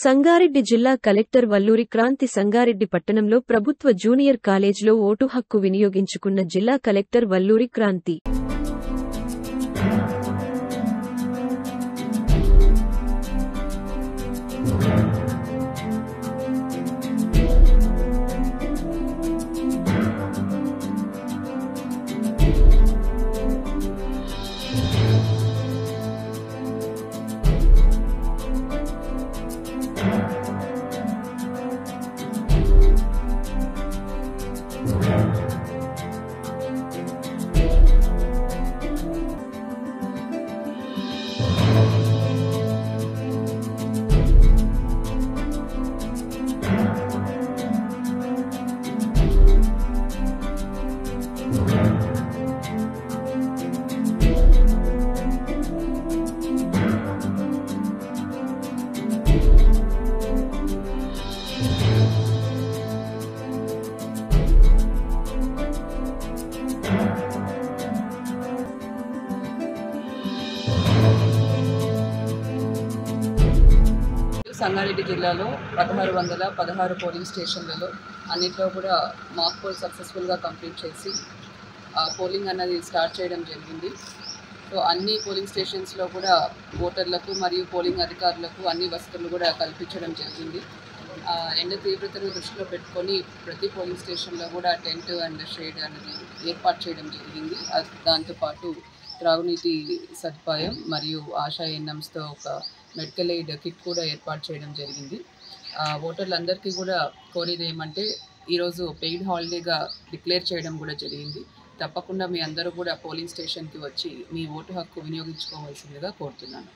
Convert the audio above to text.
సంగారెడ్డి జిల్లా కలెక్టర్ వల్లూరి క్రాంతి సంగారెడ్డి పట్టణంలో ప్రభుత్వ జూనియర్ కాలేజ్లో ఓటు హక్కు వినియోగించుకున్న జిల్లా కలెక్టర్ వల్లూరి క్రాంతి. సంగారెడ్డి జిల్లాలో 1616 పోలింగ్ స్టేషన్లలో అన్నిట్లో కూడా మాక్ పోల్ సక్సెస్ఫుల్గా కంప్లీట్ చేసి పోలింగ్ అన్నది స్టార్ట్ చేయడం జరిగింది. సో అన్ని పోలింగ్ స్టేషన్స్లో కూడా ఓటర్లకు మరియు పోలింగ్ అధికారులకు అన్ని వసతులు కూడా కల్పించడం జరిగింది. ఎండ తీవ్రతను దృష్టిలో పెట్టుకొని ప్రతి పోలింగ్ స్టేషన్లో కూడా టెంట్ అండ్ షేడ్ అనేది ఏర్పాటు చేయడం జరిగింది. దాంతోపాటు త్రాగునీటి సదుపాయం మరియు ఆశా ఎన్ఎంస్తో ఒక మెడికల్ ఎయిడ్ కిట్ కూడా ఏర్పాటు చేయడం జరిగింది. ఓటర్లందరికీ కూడా కోరేది ఏమంటే ఈరోజు పెయిడ్ హాలిడేగా డిక్లేర్ చేయడం కూడా జరిగింది. తప్పకుండా మీ అందరూ కూడా పోలింగ్ స్టేషన్కి వచ్చి మీ ఓటు హక్కు వినియోగించుకోవాల్సిందిగా కోరుతున్నాను.